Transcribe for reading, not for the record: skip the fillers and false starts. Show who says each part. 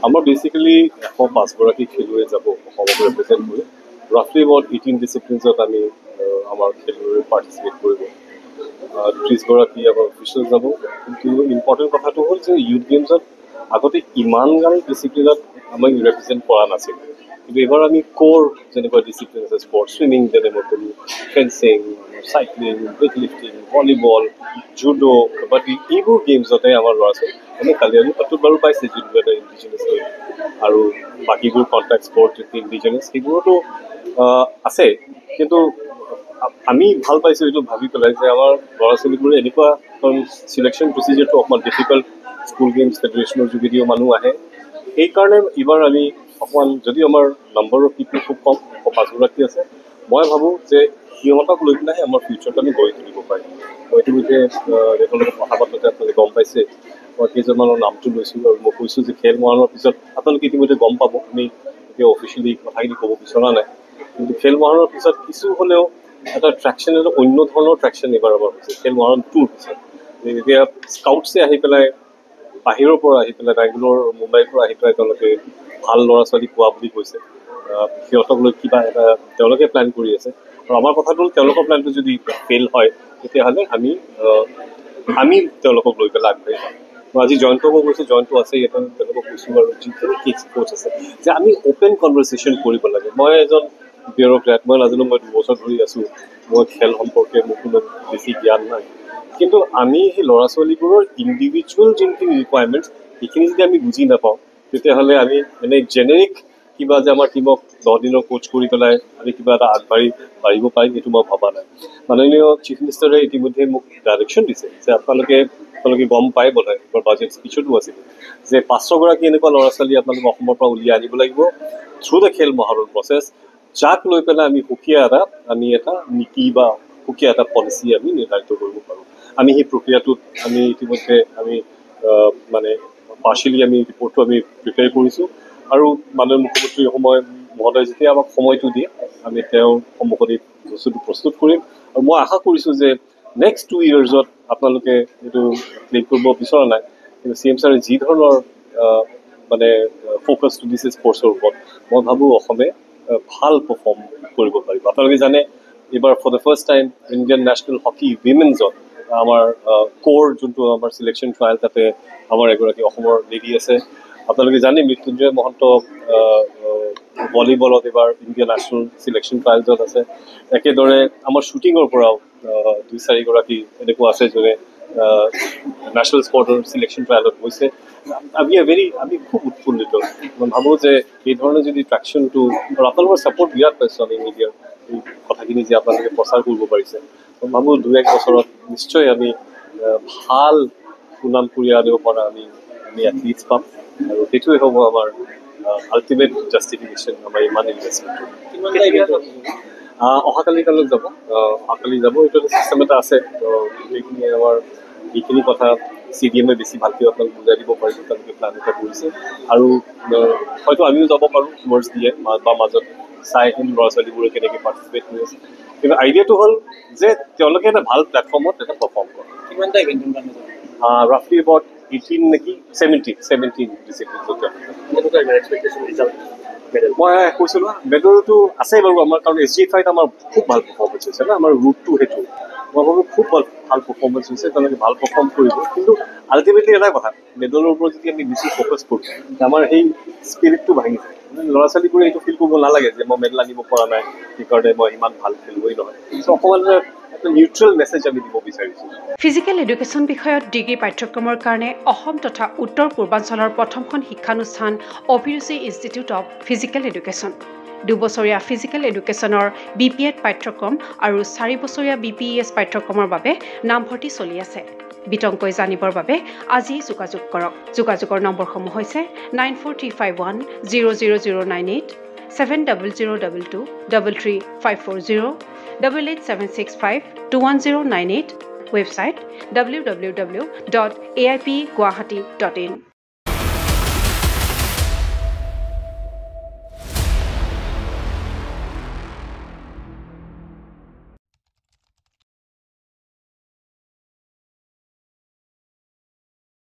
Speaker 1: আমাৰ বেচিক্যালি 105 গৰাকী খেলুৱৈ যাব অসমক ৰিপ্ৰেজেণ্ট কৰি ৰাফলি এবাউট 18 ডিচিপ্লিনছত আমি আমাৰ খেলুৱৈ পাৰ্টিচিপেট কৰিব 30 গৰাকী আমাৰ অফিচিয়েল যাব কিন্তু ইম্পৰ্টেণ্ট কথাটো হ'ল যে ইউথ গেমছত আগতে ইমানগাল ডিচিপ্লিনত আমাক ৰিপ্ৰেজেণ্ট কৰা নাছিল কিন্তু এইবাৰ আমি ক'ৰ যেনেকুৱা ডিচিপ্লিন আছে স্পৰ্টছ চুইমিং যেনে মই ক'লোঁ fencing cycling weight lifting volleyball judo kabaddi এইবোৰ গেমছতে আমাৰ ল'ৰা ছোৱালী এনে কালিয়ানী পাতটোত বাৰু পাইছে যোনটো এটা ইণ্ডিজিনাছ আৰু বাকীবোৰ কণ্টেক্ট স্পৰ্ট ইণ্ডিজিনাছ সেইবোৰতো আছে কিন্তু আমি ভাল পাইছোঁ এইটো ভাবি পেলাই যে আমাৰ ল'ৰা ছোৱালীবোৰে এনেকুৱা কাৰণ চিলেকশ্যন প্ৰচিডিউৰটো অকণমান ডিফিকাল্ট স্কুল গেমছ ফেডাৰেশ্যনৰ যোগেদিও মানুহ আহে সেইকাৰণে এইবাৰ আমি অকণমান যদি আমাৰ নম্বৰ অফ পিপল খুব কম 105 আছে মই ভাবোঁ যে সিহঁতক লৈ পেলাই আমাৰ ফিউচাৰটো আমি গঢ়ি তুলিব পাৰিম মই ইতিমধ্যে তেওঁলোকে কথা পাতোঁতে আপোনালোকে গম পাইছে মই কেইজনমানৰ নামটো লৈছোঁ আৰু মই কৈছোঁ যে খেল মহাৰণৰ পিছত আপোনালোকে ইতিমধ্যে গম পাব আমি এতিয়া অফিচিয়েলি কথাখিনি ক'ব বিচৰা নাই কিন্তু খেল মহাৰণৰ পিছত কিছু হ'লেও এটা ট্ৰেকশ্যন এটা অন্য ধৰণৰ ট্ৰেকশ্যন এইবাৰ আমাৰ হৈছে খেল মহাৰণ 2ৰ পিছত এতিয়া স্কাউটছে আহি পেলাই বাহিৰৰ পৰা আহি পেলাই বেংগলোৰ মুম্বাইৰ পৰা আহি পেলাই তেওঁলোকে ভাল ল'ৰা ছোৱালী পোৱা বুলি কৈছে সিহঁতক লৈ কিবা এটা তেওঁলোকে প্লেন কৰি আছে আৰু আমাৰ কথাটো হ'ল তেওঁলোকৰ প্লেনটো যদি ফেইল হয় তেতিয়াহ'লে আমি তেওঁলোকক লৈ পেলাই আগবাঢ়ি যাম মই আজি জয়ন্তকো কৈছোঁ জয়ন্ত আছে ইয়াতে তেওঁলোকক কৈছোঁ আৰু যিখিনি কোচ আছে যে আমি অ'পেন কনভাৰ্চেশ্যন কৰিব লাগে মই এজন ব্যুৰ'ক্ৰেট মই নাজানো মই 2 বছৰ ধৰি আছোঁ মই খেল সম্পৰ্কে মোৰ কোনো বেছি জ্ঞান নাই কিন্তু আমি সেই ল'ৰা ছোৱালীবোৰৰ ইণ্ডিভিজুৱেল যোনখিনি ৰিকুৱাৰমেণ্টছ সেইখিনি যদি আমি বুজি নাপাওঁ তেতিয়াহ'লে আমি মানে জেনেৰিক কিবা যে আমাৰ টীমক 10 দিনৰ কোচ কৰি পেলাই আমি কিবা এটা আগবাঢ়িব পাৰিম এইটো মই ভবা নাই মাননীয় চিফ মিনিষ্টাৰে ইতিমধ্যে মোক ডাইৰেকশ্যন দিছে যে আপোনালোকে গম পায় বোধহয় বাজেট স্পীচতো আছিল যে 500 গৰাকী এনেকুৱা ল'ৰা ছোৱালী আপোনালোকে অসমৰ পৰা উলিয়াই আনিব লাগিব থ্ৰু দ্য খেল মহাৰণ প্ৰচেছ যাক লৈ পেলাই আমি সুকীয়া এটা নীতি বা সুকীয়া এটা পলিচি আমি নিৰ্ধাৰিত কৰিব পাৰোঁ আমি সেই প্ৰক্ৰিয়াটোত আমি ইতিমধ্যে আমি মানে পাৰ্চিয়েলি আমি ৰিপৰ্টটো আমি প্ৰিপেয়াৰ কৰিছোঁ আৰু মাননীয় মুখ্যমন্ত্ৰী মহোদয় যেতিয়া আমাক সময়টো দিয়ে আমি তেওঁৰ সন্মুখত এই বস্তুটো প্ৰস্তুত কৰিম আৰু মই আশা কৰিছোঁ যে নেক্সট 2 yearsত আপোনালোকে এইটো ক্লিক কৰিব বিচৰা নাই কিন্তু চি এম ছাৰে যি ধৰণৰ মানে ফ'কাছটো দিছে স্পৰ্টছৰ ওপৰত মই ভাবোঁ অসমে ভাল পাৰফৰ্ম কৰিব পাৰিব আপোনালোকে জানে এইবাৰ for the first time Indian national hockey উইমেনছত আমাৰ ক'ৰ যোনটো আমাৰ চিলেকশ্যন ট্ৰায়েল তাতে আমাৰ এগৰাকী অসমৰ লেডি আছে আপোনালোকে জানে মৃত্যুঞ্জয় মহন্ত ভলীবলত এইবাৰ ইণ্ডিয়ান নেশ্যনেল চিলেকশ্যন ট্ৰায়েলছত আছে একেদৰে আমাৰ শ্বুটিঙৰ পৰাও 2-4 গৰাকী এনেকুৱা আছে যোনে নেশ্যনেল স্পৰ্টৰ চিলেকশ্যন ট্ৰায়েলত গৈছে আমি খুব উৎফুল্লিত মই ভাবোঁ যে এই ধৰণে যদি ট্ৰেকশ্যনটো আৰু আপোনালোকৰ ছাপৰ্ট বিৰাট পাইছোঁ আমি মিডিয়াৰ এই কথাখিনি যে আপোনালোকে প্ৰচাৰ কৰিব পাৰিছে মই ভাবোঁ 2-1 বছৰত নিশ্চয় আমি ভাল সুনাম কঢ়িয়াই আনিব পৰা আমি এথলিটছ পাম আৰু সেইটোৱে হ'ব আমাৰ আল্টিমেট জাষ্টিফিকেশ্যন আমাৰ ইমান ইনভেষ্টমেণ্টটো অহাকালি তালৈ যাব অহাকালি যাব এইটো এটা ছিষ্টেম এটা আছে তো সেইখিনি আমাৰ এইখিনি কথা CDM বেছি ভালকৈ আপোনালোকে বুজাই দিব পাৰিব তেওঁলোকে প্লান এটা কৰিছে আৰু হয়তো আমিও যাব পাৰোঁ টুৱাৰ্ডছ দিয়ে বা মাজত চাই আহিম ল'ৰা ছোৱালীবোৰে কেনেকৈ পাৰ্টিচিপেট কৰি আছে কিন্তু আইডিয়াটো হ'ল যে তেওঁলোকে এটা ভাল প্লেটফৰ্মত এটা পাৰফৰ্ম কৰে
Speaker 2: কিমানটা ইভেণ্টৰ কাৰণে
Speaker 1: ৰাফলি এবাউট 18 নেকি 17 ডিচিপ্লিনছত মই কৈছিলোঁ মেডেলটো আছে বাৰু আমাৰ কাৰণ SGFIত আমাৰ খুব ভাল পাৰফৰ্মেঞ্চ হৈছে না আমাৰ ৰুটটো সেইটো মই ভাবোঁ খুব ভাল পাৰফৰ্মেঞ্চ হৈছে তেওঁলোকে ভাল পাৰফৰ্ম কৰিব কিন্তু আল্টিমেটলি এটা কথা মেডেলৰ ওপৰত যদি আমি বেছি ফ'কাছ কৰোঁ আমাৰ সেই স্পিৰিটটো ভাঙি যায় ল'ৰা ছোৱালীবোৰে এইটো ফিল কৰিব নালাগে যে মই মেডেল আনিব পৰা নাই সেইকাৰণে মই ইমান ভাল খেলুৱৈ নহয় চ' অকণমান এটা নিউট্ৰেল মেছেজ আমি দিব বিচাৰিছোঁ
Speaker 3: ফিজিকেল এডুকেশ্যন বিষয়ত ডিগ্ৰী পাঠ্যক্ৰমৰ কাৰণে অসম তথা উত্তৰ পূৰ্বাঞ্চলৰ প্ৰথমখন শিক্ষানুষ্ঠান অভিৰুচি ইনষ্টিটিউট অৱ ফিজিকেল এডুকেশ্যন 2 বছৰীয়া ফিজিকেল এডুকেশ্যনৰ BPEd পাঠ্যক্ৰম আৰু 4 বছৰীয়া BPES পাঠ্যক্ৰমৰ বাবে নামভৰ্তি চলি আছে বিতংকৈ জানিবৰ বাবে আজি যোগাযোগ কৰক যোগাযোগৰ নম্বৰসমূহ হৈছে 9435100098 7002233540 88765210988 website www.aipguwahati.in